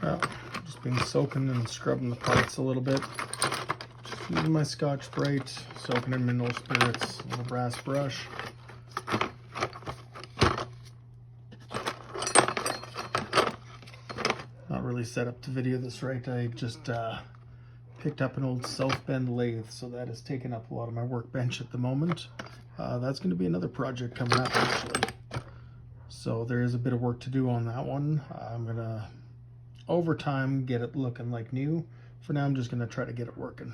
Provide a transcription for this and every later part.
Well, just been soaking and scrubbing the parts a little bit. Just using my Scotch-Brite, soaking in mineral spirits, a little brass brush. Not really set up to video this right. I just picked up an old South Bend lathe, so that has taken up a lot of my workbench at the moment. That's going to be another project coming up actually. So there is a bit of work to do on that one. I'm going to, over time, get it looking like new. For now, I'm just going to try to get it working.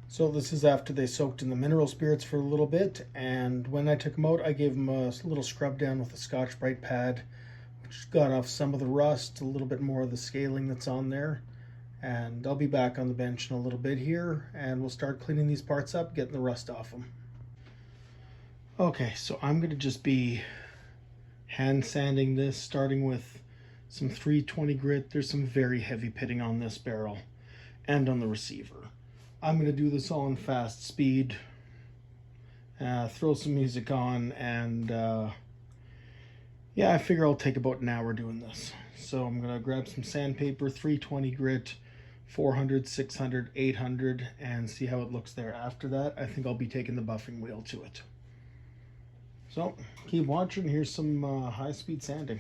So this is after they soaked in the mineral spirits for a little bit, and when I took them out, I gave them a little scrub down with a Scotch-Brite pad, which got off some of the rust, a little bit more of the scaling that's on there. And I'll be back on the bench in a little bit here, and we'll start cleaning these parts up, getting the rust off them. Okay, so I'm going to just be hand sanding this, starting with some 320 grit. There's some very heavy pitting on this barrel and on the receiver. I'm going to do this all in fast speed, throw some music on, and yeah, I figure I'll take about an hour doing this. So I'm going to grab some sandpaper, 320 grit, 400, 600, 800, and see how it looks there. After that, I think I'll be taking the buffing wheel to it. So keep watching. Here's some high-speed sanding.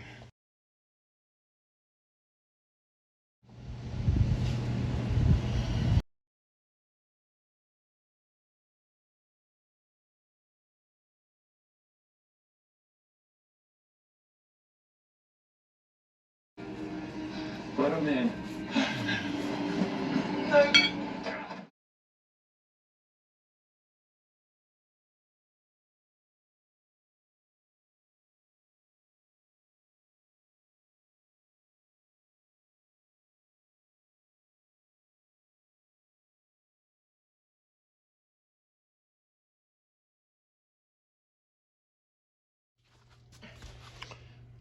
Let him in.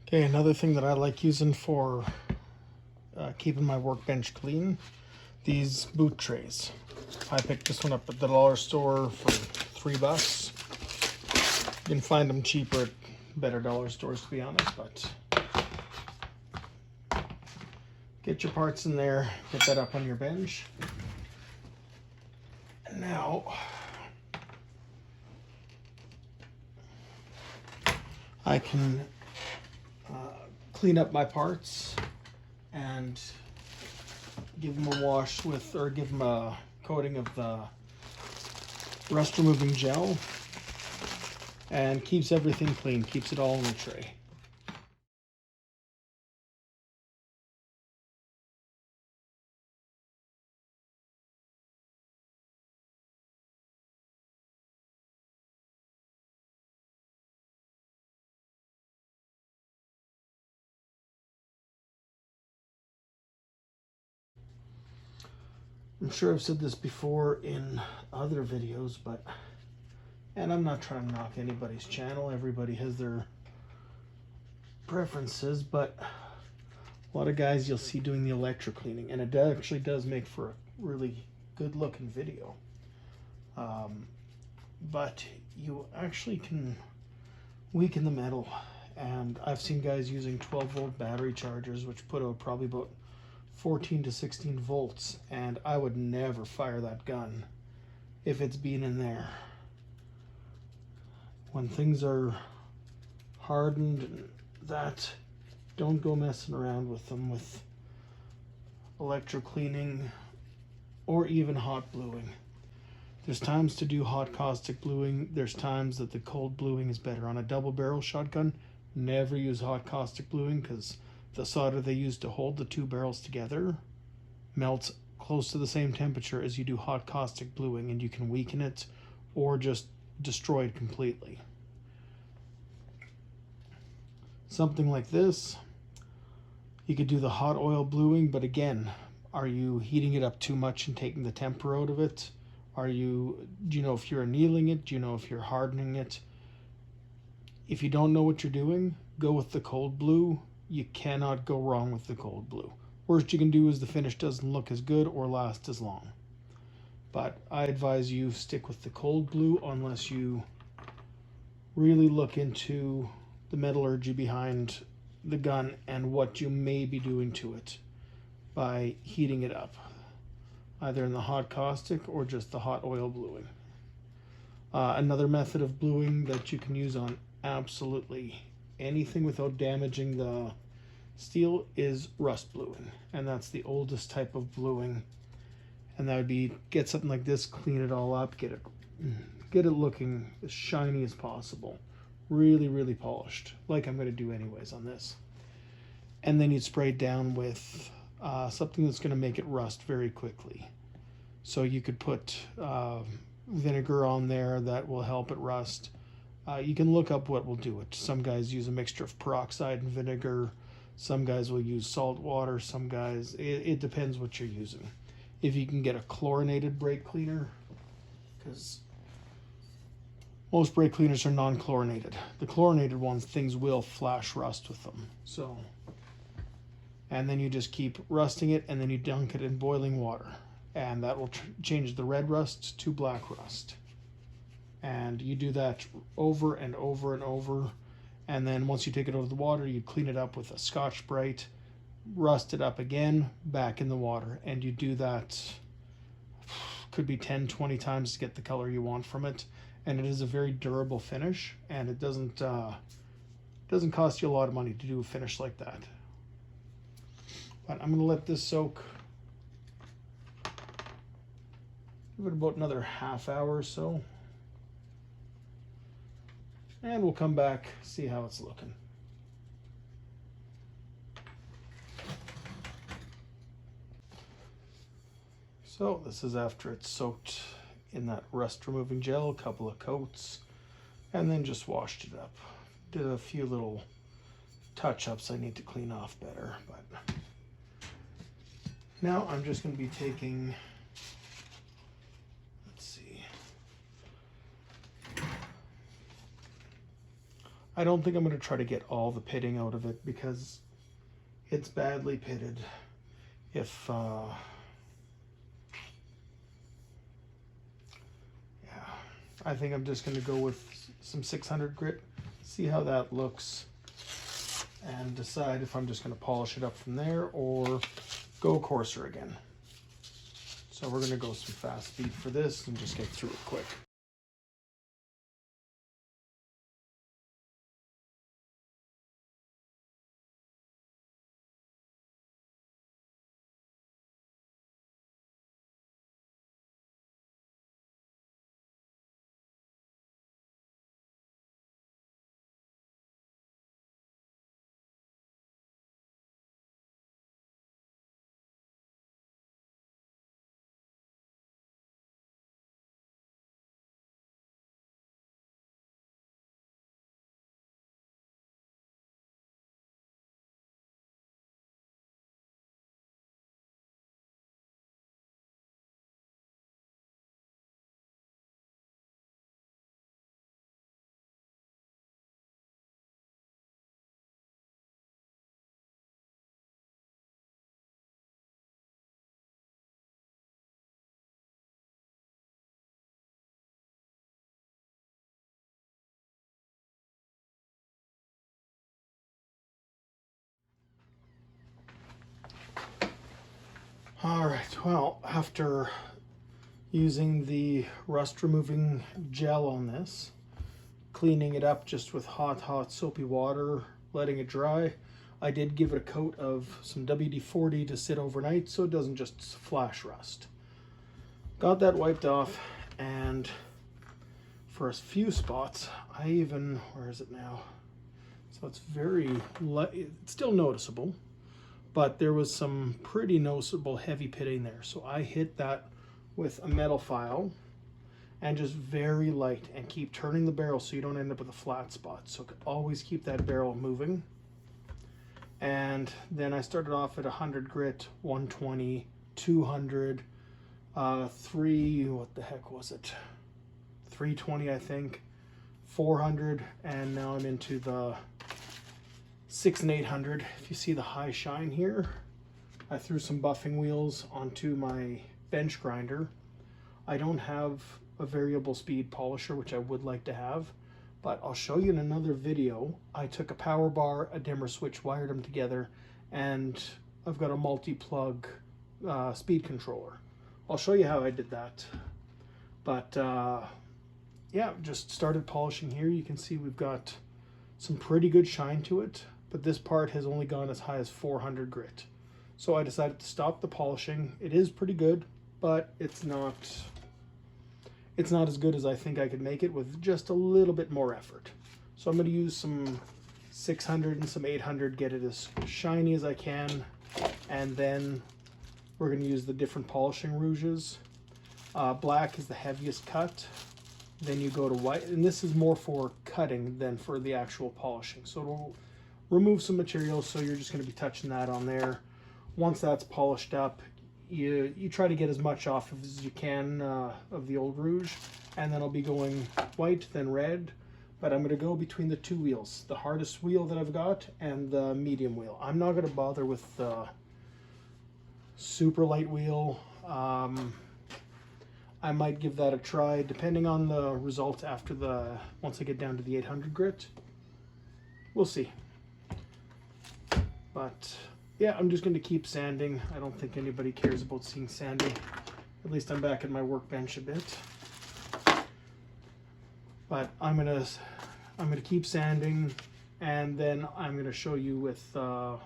Okay, another thing that I like using for keeping my workbench clean, these boot trays. I picked this one up at the dollar store for $3. You can find them cheaper at better dollar stores, to be honest, but get your parts in there, get that up on your bench. And now I can clean up my parts and give them a wash with, or give them a coating of the rust removing gel, and keeps everything clean, keeps it all in the tray. I'm sure I've said this before in other videos, but, and I'm not trying to knock anybody's channel, everybody has their preferences, but a lot of guys you'll see doing the electro cleaning, and it actually does make for a really good looking video. But you actually can weaken the metal, and I've seen guys using 12-volt battery chargers, which put out probably about 14 to 16 volts, and I would never fire that gun if it's been in there. When things are hardened and that, don't go messing around with them with electro cleaning or even hot bluing. There's times to do hot caustic bluing. There's times that the cold bluing is better. On a double barrel shotgun, never use hot caustic bluing, because the solder they use to hold the two barrels together melts close to the same temperature as you do hot caustic bluing, and you can weaken it or just destroy it completely. Something like this, you could do the hot oil bluing, but again, are you heating it up too much and taking the temper out of it? Do you know if you're annealing it? Do you know if you're hardening it? If you don't know what you're doing, go with the cold blue. You cannot go wrong with the cold blue. Worst you can do is the finish doesn't look as good or last as long. But I advise you stick with the cold blue unless you really look into the metallurgy behind the gun and what you may be doing to it by heating it up, either in the hot caustic or just the hot oil bluing. Another method of bluing that you can use on absolutely anything without damaging the steel is rust bluing, and that's the oldest type of bluing. And that would be get something like this, clean it all up, get it looking as shiny as possible, really polished, like I'm going to do anyways on this. And then you'd spray it down with something that's going to make it rust very quickly. So you could put vinegar on there that will help it rust. You can look up what will do it. Some guys use a mixture of peroxide and vinegar. Some guys will use salt water. Some guys, it depends what you're using. If you can get a chlorinated brake cleaner, because most brake cleaners are non-chlorinated. The chlorinated ones, things will flash rust with them. So, and then you just keep rusting it, and then you dunk it in boiling water, and that will change the red rust to black rust. And you do that over and over and over. And then once you take it out of the water, you clean it up with a Scotch-Brite, rust it up again, back in the water. And you do that, could be 10, 20 times to get the color you want from it. And it is a very durable finish, and it doesn't cost you a lot of money to do a finish like that. But I'm going to let this soak. Give it about another half hour or so. And we'll come back, see how it's looking. So this is after it's soaked in that rust removing gel, a couple of coats, and then just washed it up. Did a few little touch-ups I need to clean off better, but now I'm just going to be taking, let's see, I don't think I'm going to try to get all the pitting out of it because it's badly pitted. If I think I'm just going to go with some 600 grit, see how that looks, and decide if I'm just going to polish it up from there or go coarser again. So we're going to go some fast speed for this and just get through it quick. All right, well, after using the rust removing gel on this, cleaning it up just with hot soapy water, letting it dry, I did give it a coat of some WD-40 to sit overnight so it doesn't just flash rust. Got that wiped off, and for a few spots, I even, where is it now? So it's it's still noticeable, but there was some pretty noticeable heavy pitting there. So I hit that with a metal file and just very light, and keep turning the barrel so you don't end up with a flat spot. So always keep that barrel moving. And then I started off at 100 grit, 120, 200, what the heck was it? 320, I think, 400, and now I'm into the 6 and 800. If you see the high shine here, I threw some buffing wheels onto my bench grinder. I don't have a variable speed polisher, which I would like to have, But I'll show you in another video. I took a power bar, a dimmer switch, wired them together, and I've got a multi-plug speed controller. I'll show you how I did that. But yeah, just started polishing here. You can see we've got some pretty good shine to it, but this part has only gone as high as 400 grit. So I decided to stop the polishing. It is pretty good, but it's not as good as I think I could make it with just a little bit more effort. So I'm going to use some 600 and some 800, get it as shiny as I can, and then we're going to use the different polishing rouges. Black is the heaviest cut. Then you go to white, and this is more for cutting than for the actual polishing. So it'll remove some material, so you're just going to be touching that on there. Once that's polished up, you try to get as much off as you can of the old rouge, and then I'll be going white, then red. But I'm going to go between the two wheels, the hardest wheel that I've got and the medium wheel. I'm not going to bother with the super light wheel. I might give that a try depending on the result after once I get down to the 800 grit. We'll see. But yeah, I'm just going to keep sanding. I don't think anybody cares about seeing sanding. At least I'm back at my workbench a bit. But I'm gonna keep sanding, and then I'm gonna show you with the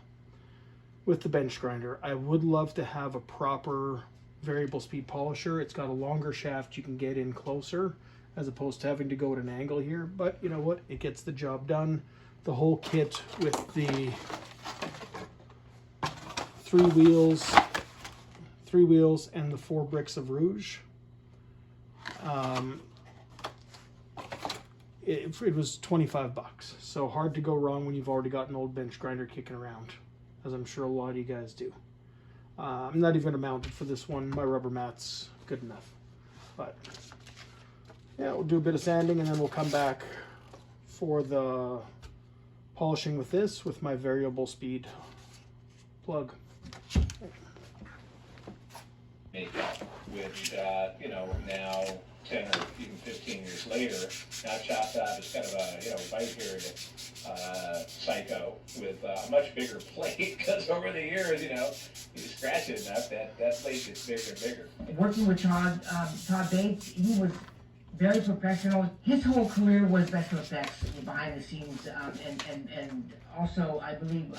bench grinder. I would love to have a proper variable speed polisher. It's got a longer shaft, you can get in closer as opposed to having to go at an angle here, but you know what, it gets the job done. The whole kit with the three wheels and the 4 bricks of rouge, it was 25 bucks. So hard to go wrong when you've already got an old bench grinder kicking around, as I'm sure a lot of you guys do. I'm not even going to mount it for this one. My rubber mat's good enough. But yeah, we'll do a bit of sanding, and then we'll come back for the polishing with this, with my variable speed plug. Makeup, which, you know, now 10 or even 15 years later, now chopped out as kind of a, you know, white-haired psycho with a much bigger plate, because over the years, you know, you scratch it enough, that plate gets bigger and bigger. Working with Todd Bates, he was very professional. His whole career was special effects behind the scenes, and also, I believe,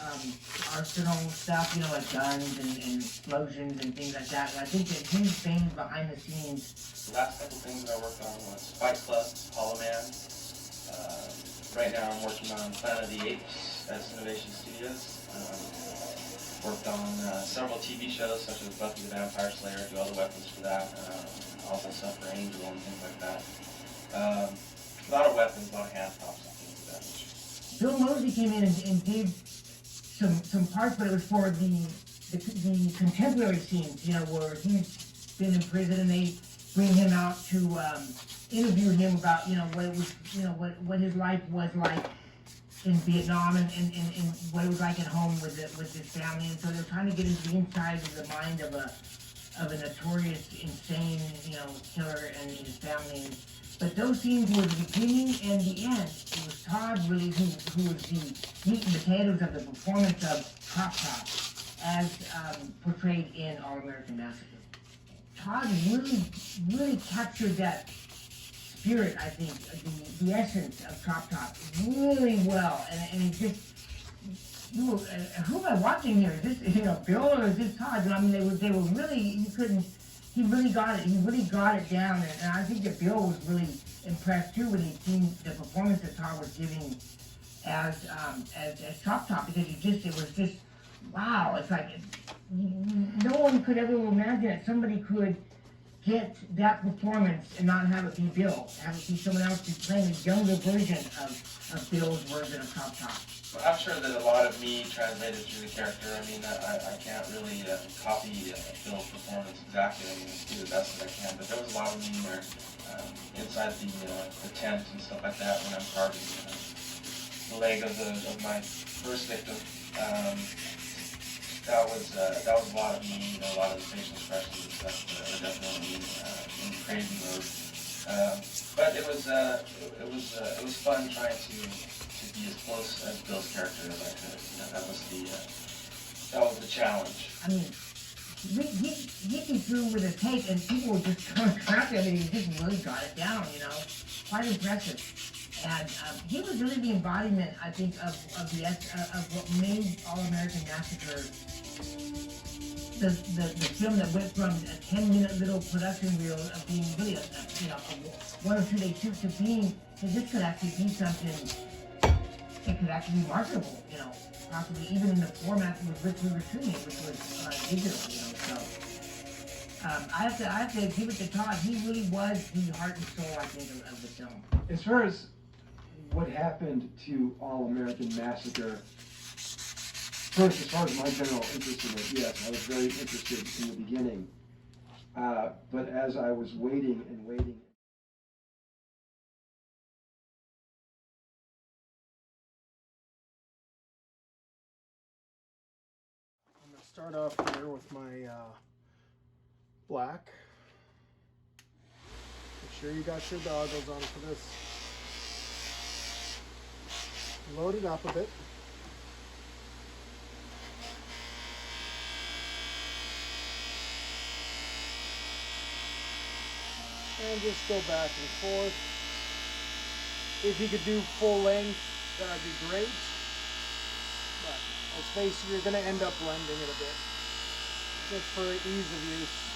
arsenal stuff, you know, like guns and explosions and things like that. And I think that his fame behind the scenes. The last couple things that I worked on was Fight Club, Hollow Man. Right now I'm working on Planet of the Apes at Innovation Studios. Worked on several TV shows such as Buffy the Vampire Slayer, do all the weapons for that. Also stuff for Angel and things like that. A lot of weapons, a lot of hand props and things of that nature. Bill Mosby came in and gave some parts, but it was for the contemporary scenes, you know, where he's been in prison and they bring him out to interview him about, you know, what it was, you know, what his life was like in Vietnam and what it was like at home with his family. And so they're trying to get into the inside of the mind of a notorious, insane, you know, killer and his family. But those scenes were the beginning and the end. It was Todd really who was the meat and potatoes of the performance of Chop Top as portrayed in All American Massacre. Todd really captured that spirit, I think, the essence of Chop Top really well. And it just, who am I watching here? Is this, you know, Bill or is this Todd? I mean, they were really, he really got it down. And I think that Bill was really impressed too when he seen the performance that Todd was giving as Chop Top, because it was just, wow. It's like, no one could ever imagine that somebody could get that performance and not have it be Bill, have it be someone else who's playing a younger version of Bill's version of Chop Top. Well, I'm sure that a lot of me translated through the character. I mean, I can't really copy Bill's performance exactly. I mean, do the best that I can, but there was a lot of me in there, inside the tent and stuff like that when I'm carving the leg of my first victim. That was a lot of me, you know, a lot of the facial expressions and stuff that are definitely in crazy mode. But it was fun trying to be as close as Bill's character as I could. You know, that was the challenge. I mean, he came through with a take, and people were just throwing crap at him, and he just really got it down, you know. Quite impressive. And he was really the embodiment, I think, of what made All American Massacre the film that went from a 10-minute little production reel of being really a 1 or 2 day shoot to being that this could actually be something that could actually be marketable, you know, possibly even in the format with which we were shooting, which was digital, you know. So I have to give it to Todd. He really was the heart and soul, I think, of the film. As far as what happened to All American Massacre, first, as far as my general interest in it, yes, I was very interested in the beginning. But as I was waiting and waiting, I'm going to start off here with my black. Make sure you got your goggles on for this. Load it up a bit. And just go back and forth. If you could do full length, that'd be great. But let's face it, you're going to end up blending it a bit. Just for ease of use.